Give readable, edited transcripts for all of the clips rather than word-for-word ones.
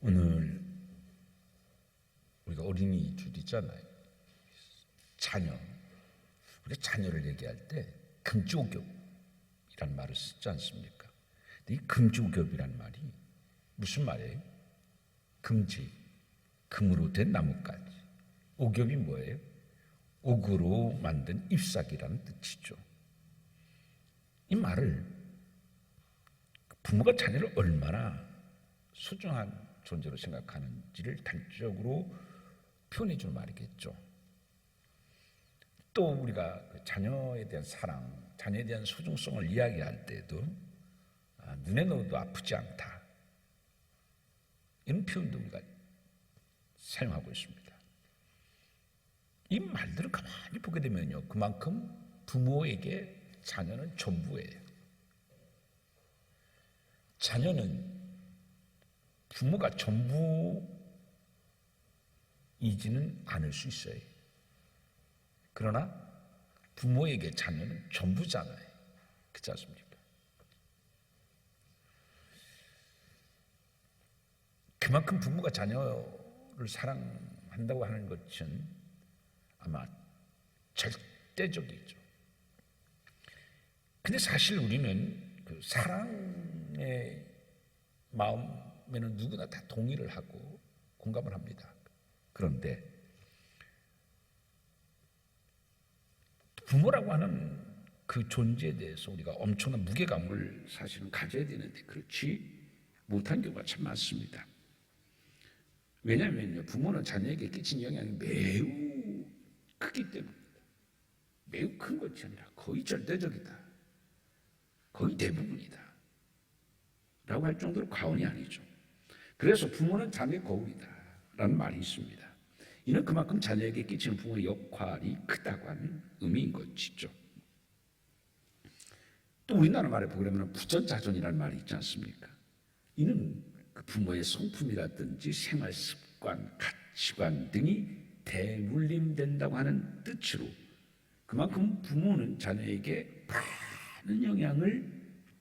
오늘 우리가 어린이줄 있잖아요. 자녀. 우리가 자녀를 얘기할 때 금지옥엽이란 말을 쓰지 않습니까? 근데 이 금지옥엽이란 말이 무슨 말이에요? 금지, 금으로 된 나뭇가지. 옥엽이 뭐예요? 옥으로 만든 잎사귀라는 뜻이죠. 이 말을 부모가 자녀를 얼마나 소중한 존재로 생각하는지를 단적으로 표현해 주는 말이겠죠. 또 우리가 자녀에 대한 사랑, 자녀에 대한 소중성을 이야기할 때도 눈에 넣어도 아프지 않다, 이런 표현도 우리가 사용하고 있습니다. 이 말들을 가만히 보게 되면요, 그만큼 부모에게 자녀는 전부예요. 자녀는 부모가 전부이지는 않을 수 있어요. 그러나 부모에게 자녀는 전부잖아요. 그렇지 않습니까? 그만큼 부모가 자녀를 사랑한다고 하는 것은 아마 절대적이죠. 근데 사실 우리는 그 사랑의 마음에는 누구나 다 동의를 하고 공감을 합니다. 그런데 부모라고 하는 그 존재에 대해서 우리가 엄청난 무게감을 사실은 가져야 되는데 그렇지 못한 경우가 참 많습니다. 왜냐하면요, 부모는 자녀에게 끼친 영향이 매우 크기 때문입니다. 매우 큰 것이 아니라 거의 절대적이다, 거의 대부분이다 라고 할 정도로 과언이 아니죠. 그래서 부모는 자녀의 거울이다 라는 말이 있습니다. 이는 그만큼 자녀에게 끼치는 부모의 역할이 크다고 하는 의미인 것이죠. 또 우리나라 말에 보려면 부전자전이라는 말이 있지 않습니까? 이는 그 부모의 성품이라든지 생활습관, 가치관 등이 대물림된다고 하는 뜻으로 그만큼 부모는 자녀에게 많은 영향을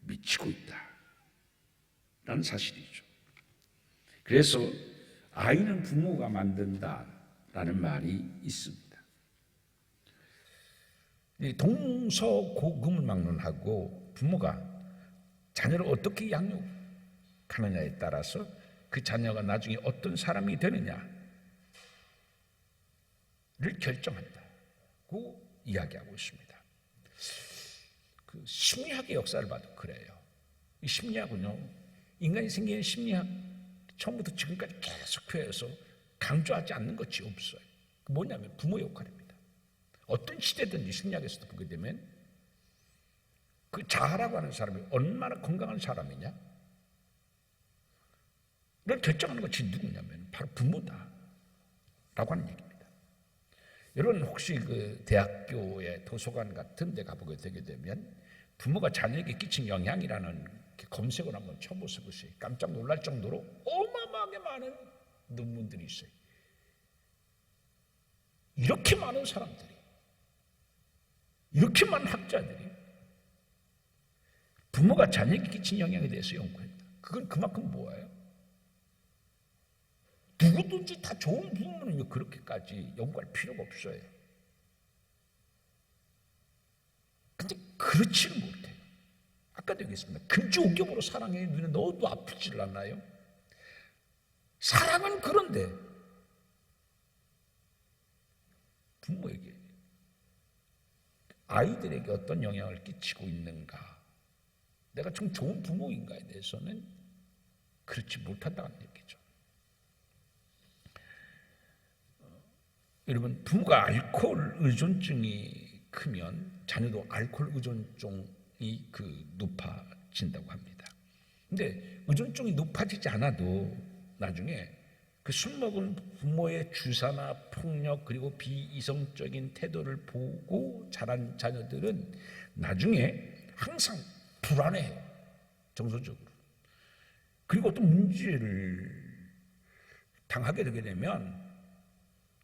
미치고 있다라는 사실이죠. 그래서 아이는 부모가 만든다라는 말이 있습니다. 동서고금을 막론하고 부모가 자녀를 어떻게 양육하느냐에 따라서 그 자녀가 나중에 어떤 사람이 되느냐를 결정한다고 이야기하고 있습니다. 그 심리학의 역사를 봐도 그래요. 이 심리학은요, 인간이 생기는 심리학 처음부터 지금까지 계속해서 강조하지 않는 것이 없어요. 뭐냐면 부모 역할입니다. 어떤 시대든지 심리학에서도 보게 되면 그 자아라고 하는 사람이 얼마나 건강한 사람이냐 를 결정하는 것이 누구냐면 바로 부모다 라고 하는 얘기입니다. 여러분 혹시 그 대학교의 도서관 같은 데 가보게 되게 되면 부모가 자녀에게 끼친 영향이라는 검색을 한번 쳐보세요. 깜짝 놀랄 정도로 어마어마하게 많은 논문들이 있어요. 이렇게 많은 사람들이, 이렇게 많은 학자들이 부모가 자녀에게 끼친 영향에 대해서 연구했다. 그건 그만큼 뭐예요? 누구든지 다 좋은 부모는 그렇게까지 연구할 필요가 없어요. 근데 그렇지는 못해요. 아까도 얘기했습니다. 금지옥겹으로 사랑해 눈에 넣어도 아프질 않나요? 사랑은 그런데 부모에게, 아이들에게 어떤 영향을 끼치고 있는가, 내가 좀 좋은 부모인가에 대해서는 그렇지 못한다는 얘기죠. 여러분, 부모가 알코올 의존증이 크면 자녀도 알코올 의존증이 높아진다고 합니다. 근데 의존증이 높아지지 않아도 나중에 그 술 먹은 부모의 주사나 폭력 그리고 비이성적인 태도를 보고 자란 자녀들은 나중에 항상 불안해해요. 정서적으로. 그리고 어떤 문제를 당하게 되게 되면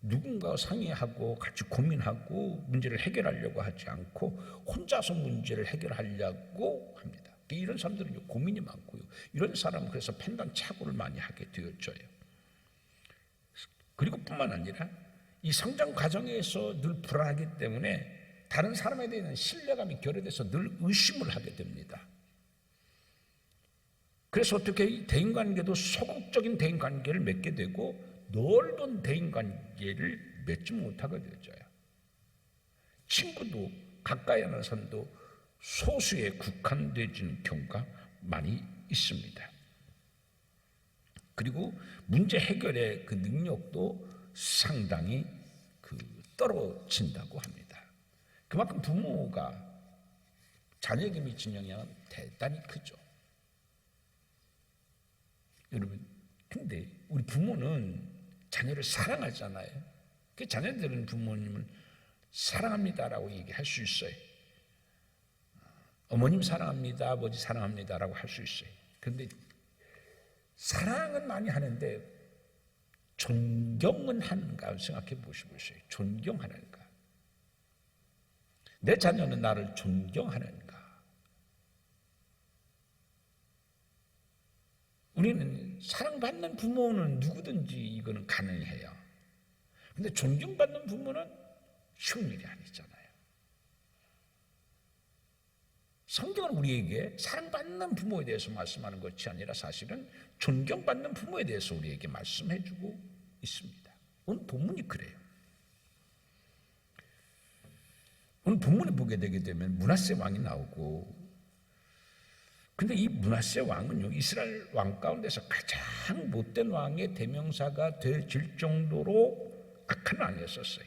누군가와 상의하고 같이 고민하고 문제를 해결하려고 하지 않고 혼자서 문제를 해결하려고 합니다. 이런 사람들은 고민이 많고요. 이런 사람은 그래서 판단 착오를 많이 하게 되어져요. 그리고 뿐만 아니라 이 성장 과정에서 늘 불안하기 때문에 다른 사람에 대한 신뢰감이 결여돼서 늘 의심을 하게 됩니다. 그래서 어떻게 대인관계도 소극적인 대인관계를 맺게 되고 넓은 대인관계를 맺지 못하게 되어져요. 친구도 가까이 하는 사람도 소수에 국한되어지는 경우가 많이 있습니다. 그리고 문제 해결의 그 능력도 상당히 떨어진다고 합니다. 그만큼 부모가 자녀에게 미친 영향은 대단히 크죠. 여러분, 근데 우리 부모는 자녀를 사랑하잖아요. 그 자녀들은 부모님을 사랑합니다라고 얘기할 수 있어요. 어머님 사랑합니다, 아버지 사랑합니다라고 할 수 있어요. 그런데 사랑은 많이 하는데 존경은 하는가 생각해 보시보세요. 존경하는가? 내 자녀는 나를 존경하는가? 우리는 사랑받는 부모는 누구든지 이거는 가능해요. 근데 존경받는 부모는 쉬운 일이 아니잖아요. 성경은 우리에게 사랑받는 부모에 대해서 말씀하는 것이 아니라 사실은 존경받는 부모에 대해서 우리에게 말씀해주고 있습니다. 오늘 본문이 그래요. 오늘 본문을 보게 되게 되면 므낫세 왕이 나오고, 근데 이 므낫세 왕은요, 이스라엘 왕 가운데서 가장 못된 왕의 대명사가 되질 정도로 악한 왕이었었어요.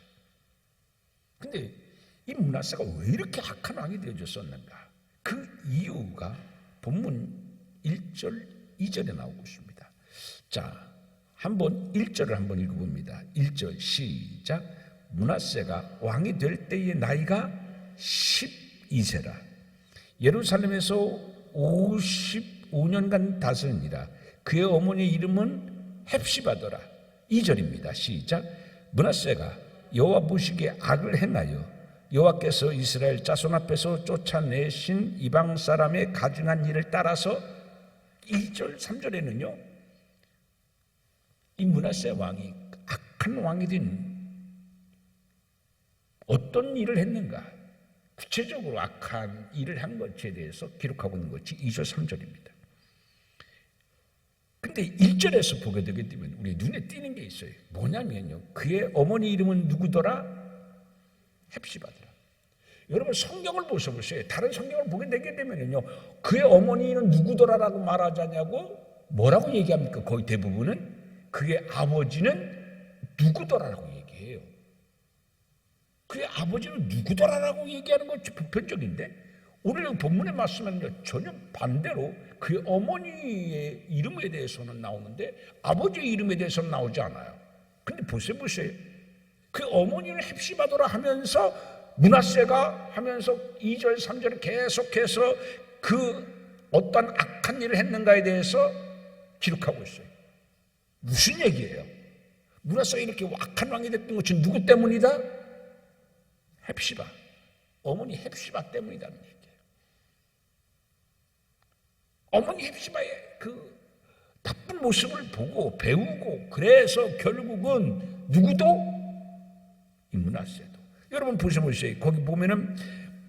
근데 이 므낫세가 왜 이렇게 악한 왕이 되어졌었는가? 그 이유가 본문 1절, 2절에 나오고 있습니다. 자, 한번 1절을 한번 읽어봅니다. 1절 시작. 므낫세가 왕이 될 때의 나이가 12세라. 예루살렘에서 55년간 다스리니라. 그의 어머니의 이름은 헵시바더라. 2절입니다. 시작. 므낫세가 여호와 보시기에 악을 행하여 여호와께서 이스라엘 자손 앞에서 쫓아내신 이방 사람의 가증한 일을 따라서 2절, 3절에는요, 이 므낫세 왕이 악한 왕이 된 어떤 일을 했는가, 구체적으로 악한 일을 한 것에 대해서 기록하고 있는 것이 2절, 3절입니다. 근데 1절에서 보게 되게 되면 우리 눈에 띄는 게 있어요. 뭐냐면요, 그의 어머니 이름은 누구더라? 헵시바더라. 여러분, 성경을 보셔보세요. 다른 성경을 보게 되게 되면요, 그의 어머니는 누구더라라고 말하자냐고 뭐라고 얘기합니까? 거의 대부분은 그의 아버지는 누구더라라고 얘기해요. 그의 아버지는 누구더라라고 얘기하는 것이 보편적인데, 오늘 본문의 말씀은 전혀 반대로 그의 어머니의 이름에 대해서는 나오는데 아버지의 이름에 대해서는 나오지 않아요. 근데 보세요. 그 어머니는 헵시바더라 하면서 므낫세가 하면서 2절, 3절을 계속해서 그 어떤 악한 일을 했는가에 대해서 기록하고 있어요. 무슨 얘기예요? 므낫세가 이렇게 악한 왕이 됐던 것이 누구 때문이다? 헵시바, 어머니 헵시바 때문이라는 얘기예요. 어머니 헵시바의 그 나쁜 모습을 보고 배우고, 그래서 결국은 누구도? 이 므낫세도. 여러분 보셔보세요. 거기 보면은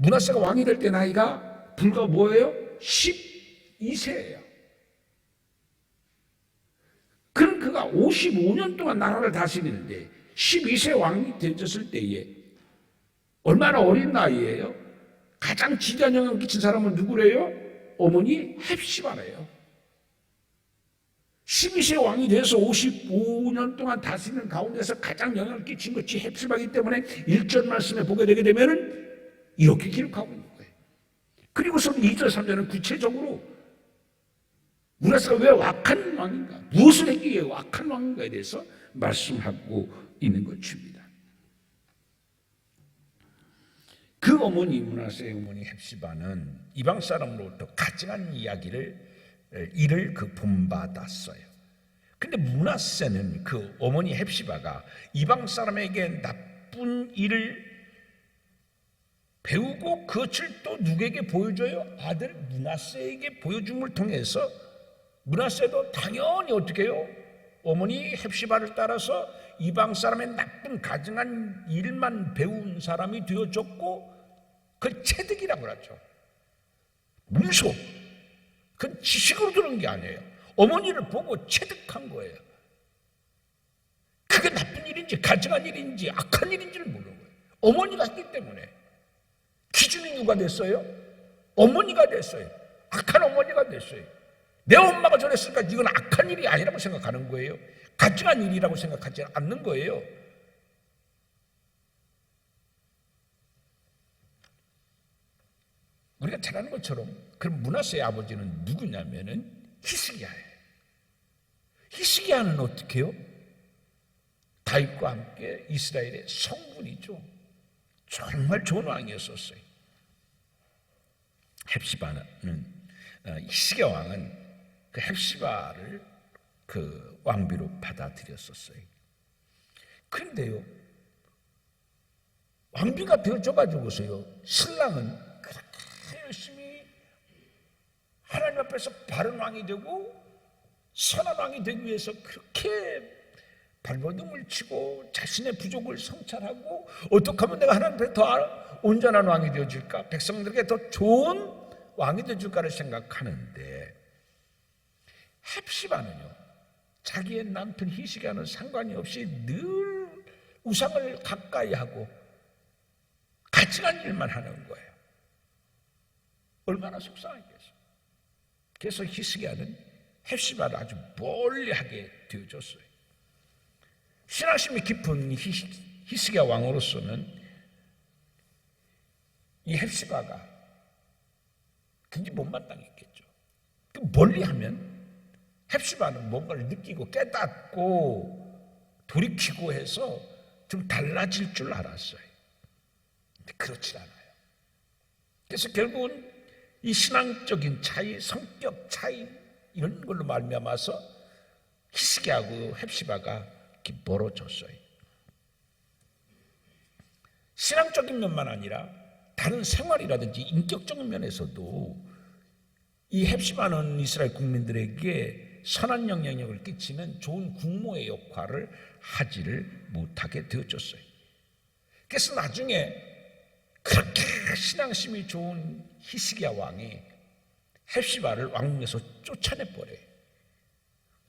므낫세가 왕이 될 때 나이가 불과 뭐예요? 12세예요. 그럼 그가 55년 동안 나라를 다스리는데 12세 왕이 되었을 때에 얼마나 어린 나이예요? 가장 지대한 영향을 끼친 사람은 누구래요? 어머니 헵시바래요. 12세 왕이 돼서 55년 동안 다스리는 가운데서 가장 영향을 끼친 것이 헵시바이기 때문에 1절 말씀에 보게 되게 되면은 이렇게 기록하고 있는 거예요. 그리고서 2절 3절은 구체적으로 므낫세가 왜 악한 왕인가, 무엇을 했기에 악한 왕인가에 대해서 말씀하고 있는 것입니다. 그 어머니, 므낫세의 어머니 헵시바는 이방 사람으로부터 가증한 일을 본받았어요. 근데 므낫세는 그 어머니 헵시바가 이방 사람에게 나쁜 일을 배우고 그것을 또 누구에게 보여줘요? 아들 므낫세에게 보여줌을 통해서 므낫세도 당연히 어떻게 해요? 어머니 헵시바를 따라서 이방 사람의 나쁜 가증한 일만 배운 사람이 되어졌고, 그걸 체득이라고 하죠. 문서. 그건 지식으로 들은 게 아니에요. 어머니를 보고 체득한 거예요. 그게 나쁜 일인지 가증한 일인지 악한 일인지를 모르는 거예요. 어머니가 했기 때문에. 기준이 누가 됐어요? 어머니가 됐어요. 악한 어머니가 됐어요. 내 엄마가 저랬으니까 이건 악한 일이 아니라고 생각하는 거예요. 가증한 일이라고 생각하지 않는 거예요. 우리가 잘 아는 것처럼 그럼 므낫세의 아버지는 누구냐면은 히스기야예요. 히스기야는 어떻게 해요? 다윗과 함께 이스라엘의 성군이죠. 정말 좋은 왕이었었어요. 헵시바는 히스기야 왕은 그 헵시바를 그 왕비로 받아들였었어요. 그런데요, 왕비가 되어져가지고서요, 신랑은 그렇게 열심히 하나님 앞에서 바른 왕이 되고 선한 왕이 되기 위해서 그렇게 발버둥을 치고 자신의 부족을 성찰하고 어떻게 하면 내가 하나님 앞에 더 온전한 왕이 되어줄까, 백성들에게 더 좋은 왕이 되어줄까를 생각하는데, 헵시바는요 자기의 남편 히스기야는 상관이 없이 늘 우상을 가까이 하고 가증한 일만 하는 거예요. 얼마나 속상했겠어요. 그래서 히스기야는 헵시바를 아주 멀리하게 되어줬어요. 신앙심이 깊은 히스기야 왕으로서는 이 헵시바가 굉장히 못마땅했겠죠. 그 멀리하면 헵시바는 뭔가를 느끼고 깨닫고 돌이키고 해서 좀 달라질 줄 알았어요. 근데 그렇지 않아요. 그래서 결국은 이 신앙적인 차이, 성격 차이 이런 걸로 말미암아서 히스기야하고 헵시바가 이렇게 멀어졌어요. 신앙적인 면만 아니라 다른 생활이라든지 인격적인 면에서도 이 헵시바는 이스라엘 국민들에게 선한 영향력을 끼치는 좋은 국모의 역할을 하지를 못하게 되어졌어요. 그래서 나중에 그렇게 신앙심이 좋은 히스기야 왕이 헵시바를 왕궁에서 쫓아내버려요.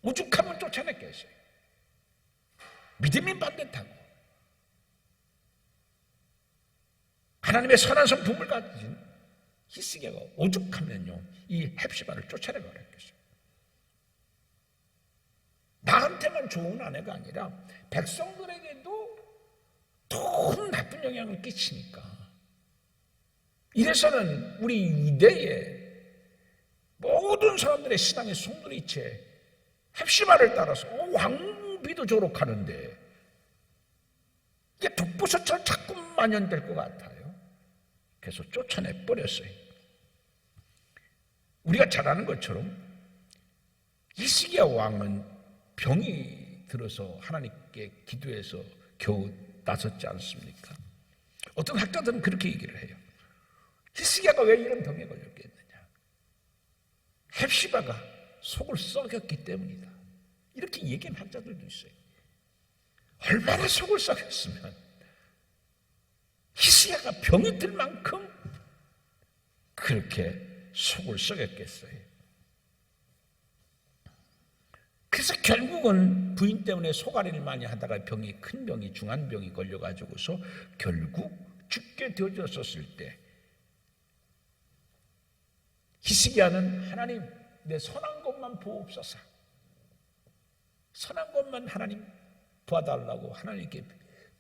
오죽하면 쫓아냈겠어요. 믿음이 반듯하고 하나님의 선한 성품을 가진 히스기야가 오죽하면요 이 헵시바를 쫓아내버렸겠어요. 나한테만 좋은 아내가 아니라 백성들에게도 더 나쁜 영향을 끼치니까, 이래서는 우리 이대의 모든 사람들의 신앙의 송두리째 헵시바를 따라서 왕비도 조록하는데 이게 독보서처럼 자꾸 만연될 것 같아요. 그래서 쫓아내버렸어요. 우리가 잘 아는 것처럼 히스기야 왕은 병이 들어서 하나님께 기도해서 겨우 나섰지 않습니까? 어떤 학자들은 그렇게 얘기를 해요. 히스기야가 왜 이런 병에 걸렸겠느냐? 헵시바가 속을 썩였기 때문이다. 이렇게 얘기하는 학자들도 있어요. 얼마나 속을 썩였으면 히스기야가 병이 들 만큼 그렇게 속을 썩였겠어요. 그래서 결국은 부인 때문에 속앓이를 많이 하다가 큰 병이 중환병이 걸려가지고서 결국 죽게 되어졌었을 때 히스기야는 하나님 내 선한 것만 보옵소서, 선한 것만 하나님 도와달라고 하나님께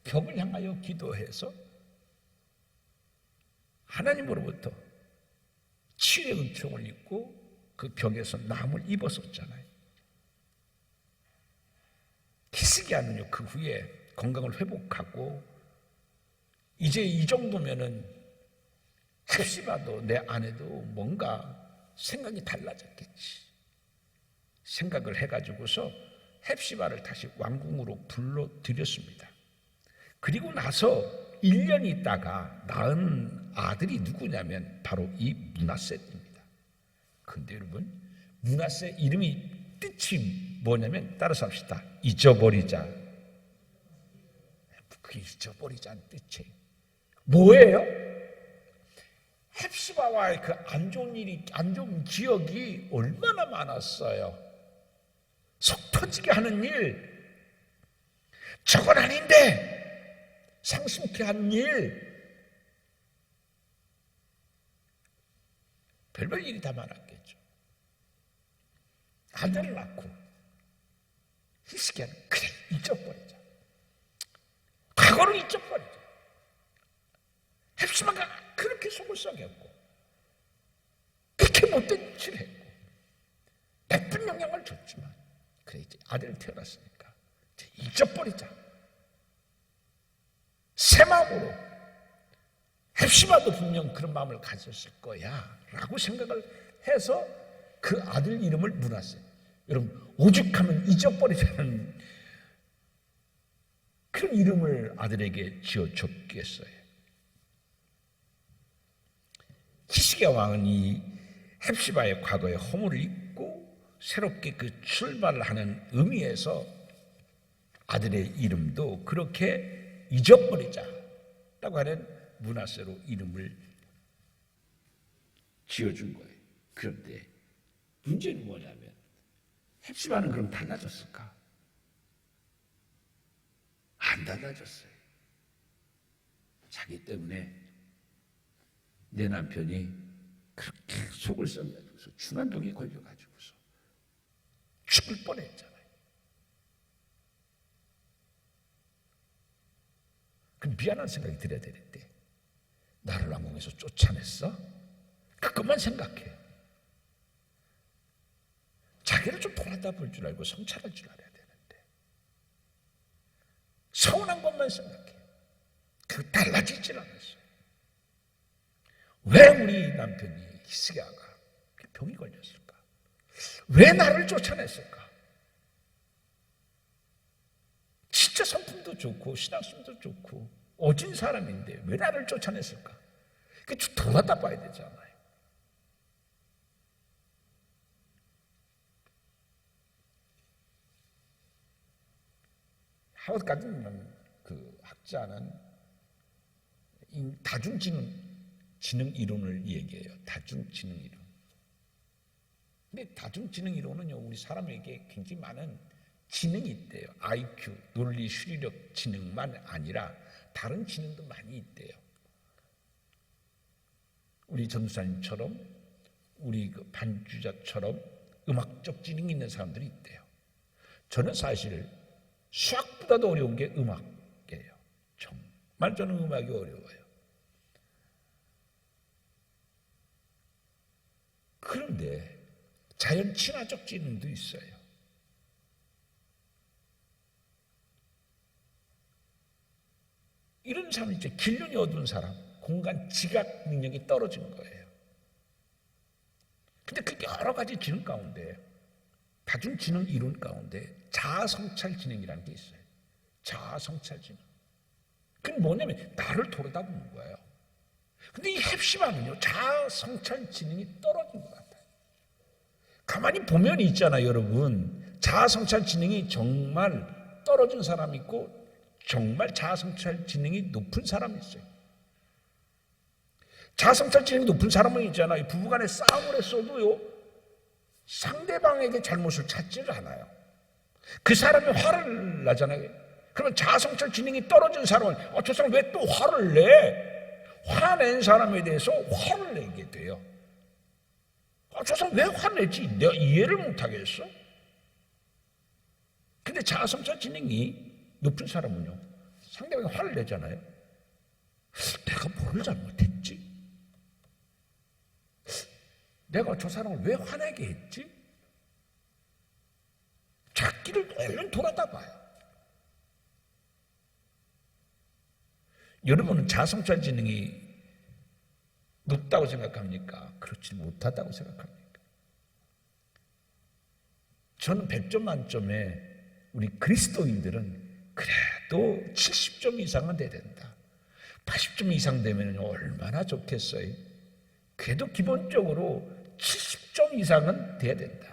벽을 향하여 기도해서 하나님으로부터 치유의 은총을 입고 그 벽에서 남을 입었었잖아요. 히스기야는요, 그 후에 건강을 회복하고 이제 이 정도면은 헵시바도 내 아내도 뭔가 생각이 달라졌겠지 생각을 해가지고서 헵시바를 다시 왕궁으로 불러들였습니다. 그리고 나서 1년 있다가 낳은 아들이 누구냐면 바로 이 므낫세입니다. 근데 여러분, 므낫세 이름이 뜻이 뭐냐면 따라서 합시다. 잊어버리자. 그 잊어버리자는 뜻이 뭐예요? 헵시바와의 그 안 좋은 일이, 안 좋은 기억이 얼마나 많았어요. 속 터지게 하는 일, 저건 아닌데 상심케 한 일, 별별 일이 다 많았겠죠. 아들을 낳고 히스기야는 그래 잊어버리자, 과거를 잊어버리자. 헵시바가 그렇게 속을 썩였고 그렇게 못된 짓을 했고 나쁜 영향을 줬지만 그래 이제 아들이 태어났으니까 이제 잊어버리자. 새 마음으로, 헵시바도 분명 그런 마음을 가졌을 거야 라고 생각을 해서 그 아들 이름을 므낫세. 여러분, 오죽하면 잊어버리자는 그런 이름을 아들에게 지어줬겠어요. 히스기야 왕은 이 헵시바의 과거의 허물을 잊고 새롭게 그 출발을 하는 의미에서 아들의 이름도 그렇게 잊어버리자라고 하는 므낫세로 이름을 지어준 거예요. 그런데 문제는 뭐냐면 헵시바는 그럼 달라졌을까? 안 달라졌어요. 자기 때문에 내 남편이 그렇게 속을 썩여가지고서 중환병에 걸려가지고서 죽을 뻔했잖아요. 그럼 미안한 생각이 들어야 되는데 나를 왕궁에서 쫓아냈어? 그것만 생각해. 자기를 좀 돌아다 볼 줄 알고 성찰할 줄 알아야 되는데 서운한 것만 생각해. 그 달라지질 않았어요. 왜 우리 남편이 히스기야가 병이 걸렸을까? 왜 나를 쫓아냈을까? 진짜 성품도 좋고 신앙심도 좋고 어진 사람인데 왜 나를 쫓아냈을까? 그 돌아다 봐야 되잖아요. 하버드 같은 그 학자는 다중지능 이론을 얘기해요. 다중지능 이론. 근데 다중지능 이론은요, 우리 사람에게 굉장히 많은 지능이 있대요. IQ, 논리, 추리력 지능만 아니라 다른 지능도 많이 있대요. 우리 전도사님처럼, 우리 그 반주자처럼 음악적 지능이 있는 사람들이 있대요. 저는 사실 수학보다도 어려운 게 음악이에요. 정말 저는 음악이 어려워요. 그런데 자연 친화적 지능도 있어요. 이런 사람이 이제 길눈이 어두운 사람, 공간 지각 능력이 떨어진 거예요. 근데 그 여러 가지 지능 가운데, 다중지능 이론 가운데 자아성찰 지능이라는 게 있어요. 자아성찰 지능. 그건 뭐냐면 나를 돌아다보는 거예요. 근데 이 헵시바는요, 자아성찰 지능이 떨어진 것 같아요. 가만히 보면 있잖아요, 여러분. 자아성찰 지능이 정말 떨어진 사람이 있고 정말 자아성찰 지능이 높은 사람이 있어요. 자아성찰 지능이 높은 사람은 있잖아요. 부부간에 싸움을 했어도요, 상대방에게 잘못을 찾지를 않아요. 그 사람이 화를 나잖아요. 그러면 자아성찰 지능이 떨어진 사람은 저 사람 왜 또 화를 내? 화낸 사람에 대해서 화를 내게 돼요. 저 사람 왜 화내지? 내가 이해를 못하겠어? 근데 자아성찰 지능이 높은 사람은요, 상대방이 화를 내잖아요. 내가 뭐를 잘못했지? 내가 저 사람을 왜 화내게 했지? 자기를 얼른 돌아다 봐요. 여러분은 자아성찰 지능이 높다고 생각합니까? 그렇지 못하다고 생각합니까? 저는 100점 만점에 우리 그리스도인들은 그래도 70점 이상은 돼야 된다. 80점 이상 되면 얼마나 좋겠어요? 그래도 기본적으로 70점 이상은 돼야 된다.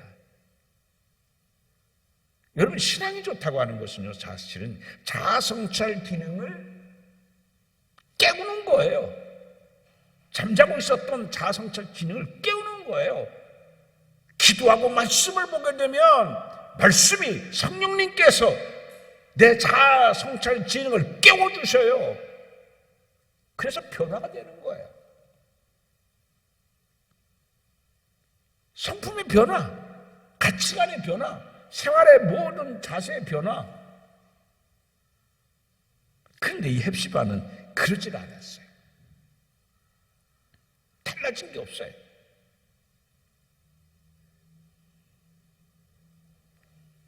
여러분, 신앙이 좋다고 하는 것은요, 사실은 자아성찰 기능을 깨우는 거예요. 잠자고 있었던 자아성찰 기능을 깨우는 거예요. 기도하고 말씀을 보게 되면 말씀이 성령님께서 내 자아성찰 지능을 깨워주셔요. 그래서 변화가 되는 거예요. 성품의 변화, 가치관의 변화, 생활의 모든 자세의 변화. 그런데 이 헵시바는 그러질 않았어요. 달라진 게 없어요.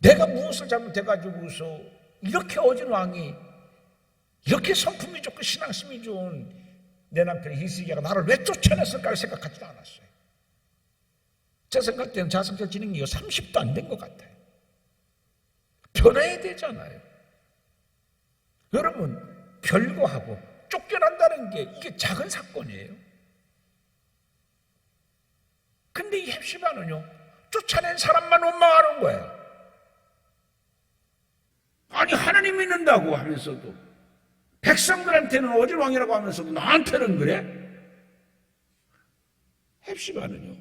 내가 무엇을 잘못해가지고서 이렇게 어진 왕이, 이렇게 성품이 좋고 신앙심이 좋은 내 남편 히스기야가 나를 왜 쫓아냈을까를 생각하지도 않았어요. 제 생각 때는 자아성찰 지능이 30도 안 된 것 같아요. 변해야 되잖아요. 여러분, 별거하고 쫓겨난다는 게 이게 작은 사건이에요. 근데 이 헵시바는요, 쫓아낸 사람만 원망하는 거예요. 아니, 하나님 믿는다고 하면서도, 백성들한테는 어질 왕이라고 하면서도 나한테는 그래? 헵시바는요,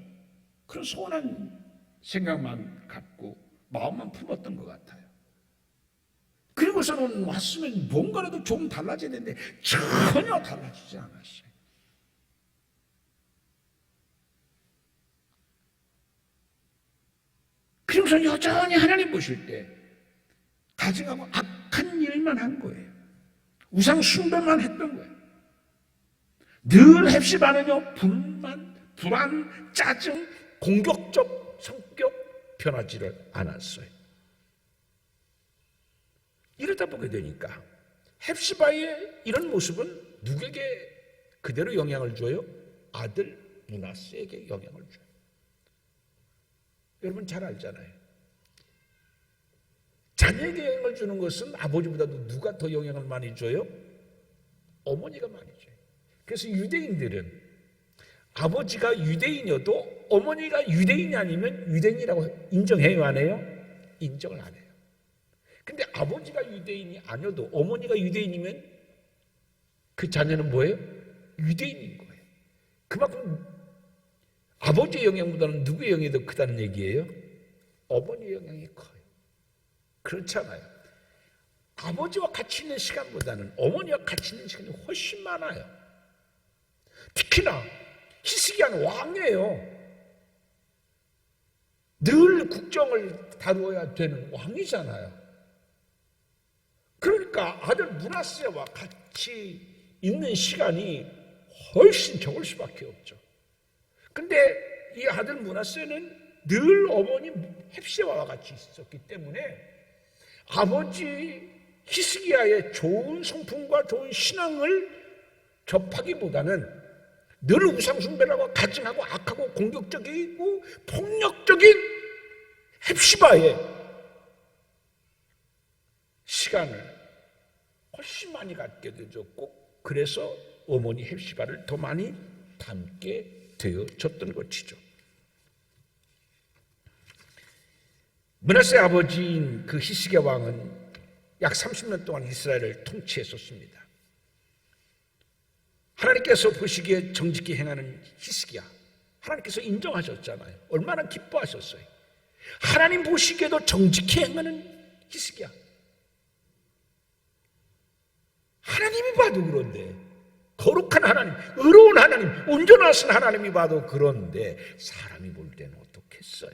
그런 소원한 생각만 갖고 마음만 품었던 것 같아요. 그리고서는 왔으면 뭔가라도 좀 달라져야 되는데 전혀 달라지지 않았어요. 그리고서 여전히 하나님 보실 때 가증하고 악한 일만 한 거예요. 우상 숭배만 했던 거예요. 늘 헵시바는요, 불만, 불안, 짜증, 공격적 성격 변하지를 않았어요. 이러다 보게 되니까 헵시바의 이런 모습은 누구에게 그대로 영향을 줘요? 아들 므낫세에게 영향을 줘요. 여러분 잘 알잖아요. 자녀에게 영향을 주는 것은 아버지보다도 누가 더 영향을 많이 줘요? 어머니가 많이 줘요. 그래서 유대인들은 아버지가 유대인이어도 어머니가 유대인이 아니면 유대인이라고 인정해요, 안 해요? 인정을 안 해요. 근데 아버지가 유대인이 아니어도 어머니가 유대인이면 그 자녀는 뭐예요? 유대인인 거예요. 그만큼 아버지의 영향보다는 누구의 영향이 더 크다는 얘기예요? 어머니의 영향이 커요. 그렇잖아요. 아버지와 같이 있는 시간보다는 어머니와 같이 있는 시간이 훨씬 많아요. 특히나 히스기야는 왕이에요. 늘 국정을 다루어야 되는 왕이잖아요. 그러니까 아들 므낫세와 같이 있는 시간이 훨씬 적을 수밖에 없죠. 근데 이 아들 므낫세는 늘 어머니 헵시바와 같이 있었기 때문에 아버지 히스기야의 좋은 성품과 좋은 신앙을 접하기보다는 늘 우상숭배라고 가증하고 악하고 공격적이고 폭력적인 헵시바의 시간을 훨씬 많이 갖게 되었고, 그래서 어머니 헵시바를 더 많이 닮게 되어졌던 것이죠. 므낫세 아버지인 그 히스기야 왕은 약 30년 동안 이스라엘을 통치했었습니다. 하나님께서 보시기에 정직히 행하는 히스기야, 하나님께서 인정하셨잖아요. 얼마나 기뻐하셨어요. 하나님 보시기에도 정직히 행하는 히스기야, 하나님이 봐도 그런데, 거룩한 하나님, 의로운 하나님, 온전하신 하나님이 봐도 그런데 사람이 볼 때는 어떻겠어요?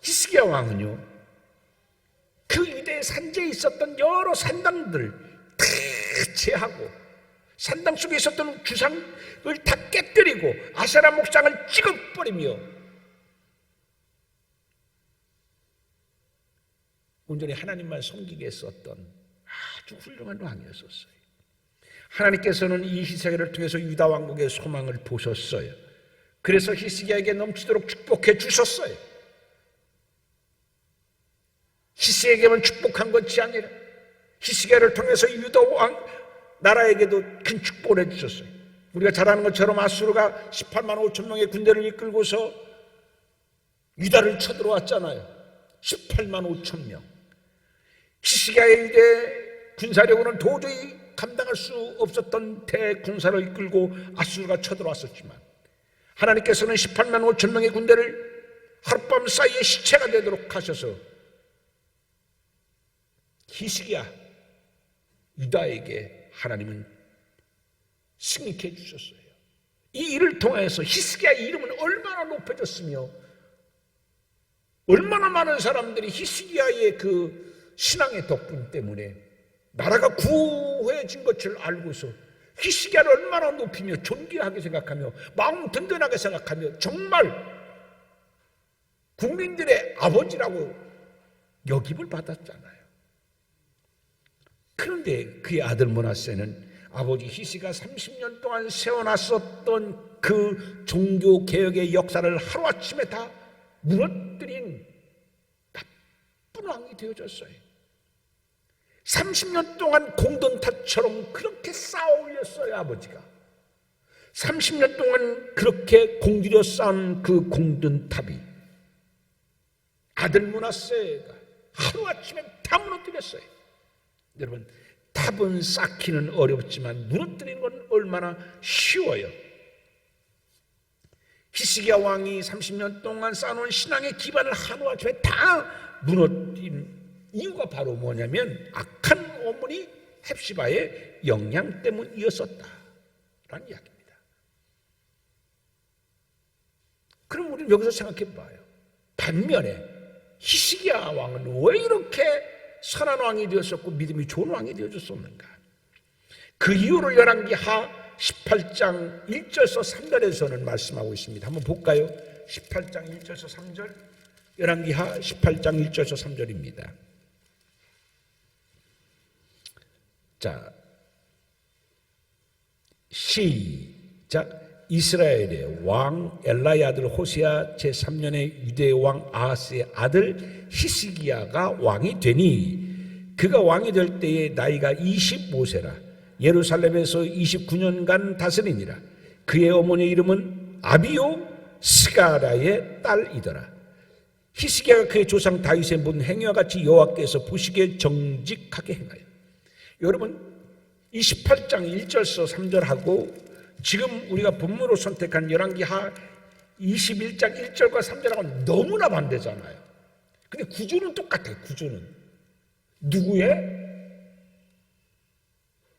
히스기야 왕은요, 그 유대 산지에 있었던 여러 산당들을 다 제하고 산당 속에 있었던 주상을 다 깨뜨리고 아세라 목상을 찍어버리며 온전히 하나님만 섬기게 했었던 아주 훌륭한 왕이었었어요. 하나님께서는 이 히스기야를 통해서 유다 왕국의 소망을 보셨어요. 그래서 히스기야에게 넘치도록 축복해 주셨어요. 히스기야에게만 축복한 것이 아니라 히스기야를 통해서 유다 왕 나라에게도 큰 축복을 해주셨어요. 우리가 잘 아는 것처럼 아수르가 18만 5천 명의 군대를 이끌고서 유다를 쳐들어왔잖아요. 18만 5천 명. 히스기야의 유대 군사력으로는 도저히 감당할 수 없었던 대군사를 이끌고 아수르가 쳐들어왔었지만 하나님께서는 18만 5천 명의 군대를 하룻밤 사이에 시체가 되도록 하셔서 히스기야 유다에게 하나님은 승리케 해주셨어요. 이 일을 통해서 히스기야의 이름은 얼마나 높아졌으며 얼마나 많은 사람들이 히스기야의 그 신앙의 덕분 때문에 나라가 구해진 것을 알고서 히스기야를 얼마나 높이며 존귀하게 생각하며 마음 든든하게 생각하며 정말 국민들의 아버지라고 여김을 받았잖아요. 그런데 그의 아들 므낫세는 아버지 히스기야가 30년 동안 세워놨었던 그 종교개혁의 역사를 하루아침에 다 무너뜨린 나쁜 왕이 되어졌어요. 30년 동안 공든탑처럼 그렇게 쌓아 올렸어요. 아버지가 30년 동안 그렇게 공들여 쌓은 그 공든탑이 아들 므낫세가 하루아침에 다 무너뜨렸어요. 여러분, 탑은 쌓기는 어렵지만 무너뜨리는 건 얼마나 쉬워요. 히스기야 왕이 30년 동안 쌓아놓은 신앙의 기반을 하루아침에 다 무너뜨린 이유가 바로 뭐냐면 악한 어머니 헵시바의 영향 때문이었었다라는 이야기입니다. 그럼 우리는 여기서 생각해 봐요. 반면에 히스기야 왕은 왜 이렇게 선한 왕이 되었었고 믿음이 좋은 왕이 되어졌었는가? 그 이유를 열왕기하 18장 1절에서 3절에서는 말씀하고 있습니다. 한번 볼까요? 18장 1절에서 3절, 열왕기하 18장 1절에서 3절입니다. 자, 시작. 이스라엘의 왕 엘라의 아들 호세아 제3년의 유대의 왕 아하스의 아들 히스기야가 왕이 되니 그가 왕이 될 때에 나이가 25세라 예루살렘에서 29년간 다스리니라. 그의 어머니의 이름은 아비요 스가라의 딸이더라. 히스기야가 그의 조상 다윗의 문 행위와 같이 여호와께서 보시기에 정직하게 행하여. 여러분, 28장 1절에서 3절하고 지금 우리가 본문으로 선택한 열왕기하 21장 1절과 3절하고는 너무나 반대잖아요. 근데 구조는 똑같아요. 구조는 누구의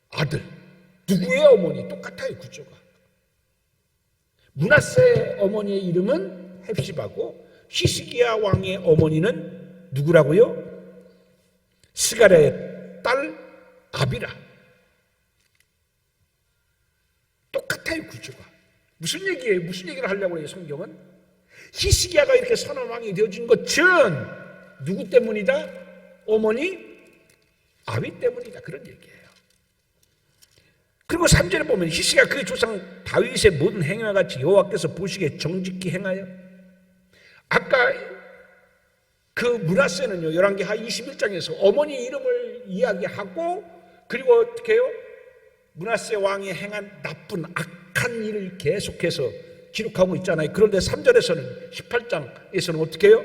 아들, 누구의 어머니 똑같아요. 구조가. 므낫세 어머니의 이름은 헵시바고 히스기야 왕의 어머니는 누구라고요? 스가랴의 딸 아비라. 똑같아요. 구조가. 무슨 얘기예요? 무슨 얘기를 하려고 해요? 성경은 히스기야가 이렇게 선한 왕이 되어진 것은 누구 때문이다? 어머니 아비 때문이다. 그런 얘기예요. 그리고 3절에 보면 히스기야 그의 조상 다윗의 모든 행위와 같이 여호와께서 보시기에 정직히 행하여. 아까 그 므낫세는요, 열왕기하 21장에서 어머니 이름을 이야기하고 그리고 어떻게 해요? 므낫세 왕이 행한 나쁜 악한 일을 계속해서 기록하고 있잖아요. 그런데 3절에서는 18장에서는 어떻게 해요?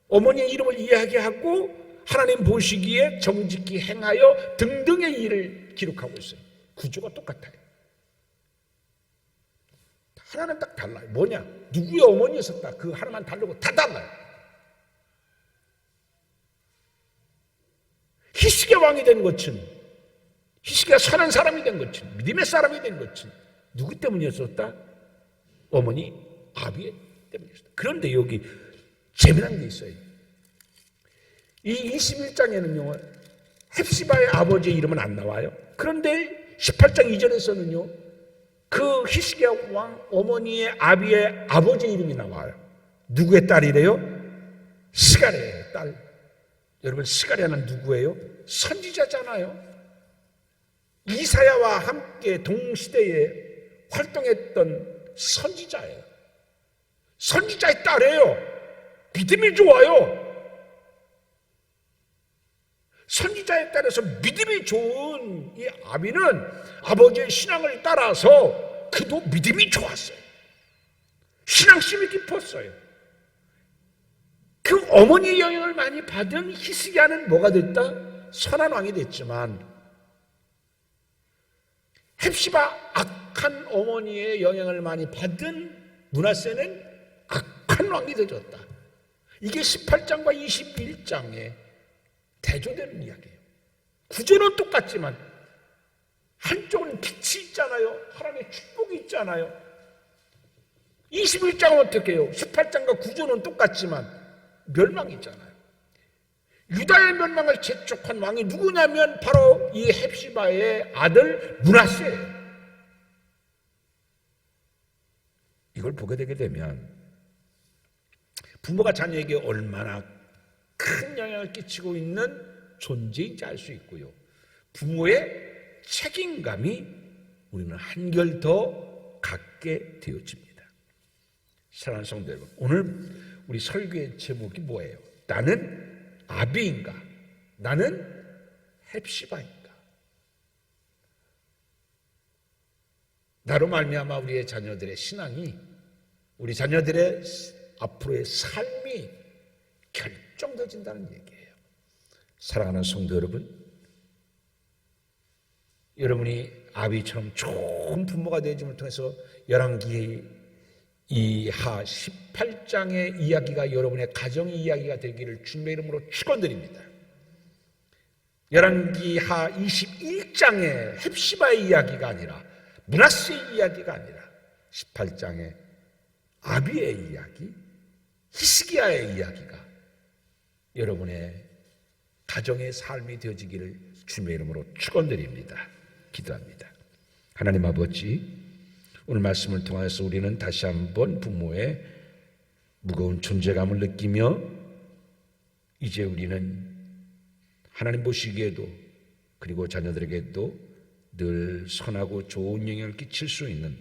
어머니의 이름을 이야기하고 하나님 보시기에 정직히 행하여 등등의 일을 기록하고 있어요. 구조가 똑같아요. 하나는 딱 달라요. 뭐냐? 누구의 어머니였었다. 그 하나만 다르고 다 달라요. 히스기야 왕이 된 것은, 히스기야 선한 사람이 된 것은, 믿음의 사람이 된 것은 누구 때문이었었다? 어머니 아비의 때문이었다. 그런데 여기 재미난 게 있어요. 이 21장에는요 헵시바의 아버지의 이름은 안 나와요. 그런데 18장 이전에서는요 그 히스기야 왕 어머니의 아비의 아버지 이름이 나와요. 누구의 딸이래요? 스가랴의 딸. 여러분, 스가랴는 누구예요? 선지자잖아요. 이사야와 함께 동시대에 활동했던 선지자예요. 선지자의 딸이에요. 믿음이 좋아요. 선지자에 따라서 믿음이 좋은 이 아비는 아버지의 신앙을 따라서 그도 믿음이 좋았어요. 신앙심이 깊었어요. 그 어머니의 영향을 많이 받은 히스기야는 뭐가 됐다? 선한 왕이 됐지만 헵시바 악한 어머니의 영향을 많이 받은 므낫세는 악한 왕이 되었다. 이게 18장과 21장에 대조되는 이야기예요. 구조는 똑같지만 한쪽은 빛이 있잖아요. 하나님의 축복이 있잖아요. 21장은 어떻게 해요? 18장과 구조는 똑같지만 멸망이 있잖아요. 유다의 멸망을 재촉한 왕이 누구냐면 바로 이 헵시바의 아들 므낫세예요. 이걸 보게 되게 되면 부모가 자녀에게 얼마나 큰 영향을 끼치고 있는 존재인지 알 수 있고요. 부모의 책임감이 우리는 한결 더 갖게 되어집니다. 사랑하는 성도 여러분, 오늘 우리 설교의 제목이 뭐예요? 나는 아비인가? 나는 헵시바인가? 나로 말미암아 우리의 자녀들의 신앙이, 우리 자녀들의 앞으로의 삶이 결정되어진다는 얘기예요. 사랑하는 성도 여러분, 여러분이 아비처럼 좋은 부모가 되어짐을 통해서 열왕기 이하 18장의 이야기가 여러분의 가정의 이야기가 되기를 주님의 이름으로 축원드립니다. 열왕기하 21장의 헵시바의 이야기가 아니라, 므낫세의 이야기가 아니라 18장의 아비의 이야기, 히스기야의 이야기가 여러분의 가정의 삶이 되어지기를 주님의 이름으로 축원드립니다. 기도합니다. 하나님 아버지, 오늘 말씀을 통해서 우리는 다시 한번 부모의 무거운 존재감을 느끼며 이제 우리는 하나님 보시기에도 그리고 자녀들에게도 늘 선하고 좋은 영향을 끼칠 수 있는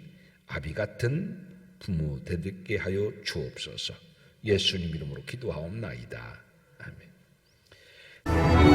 아비 같은 부모 되게 하여 주옵소서. 예수님 이름으로 기도하옵나이다. 아멘.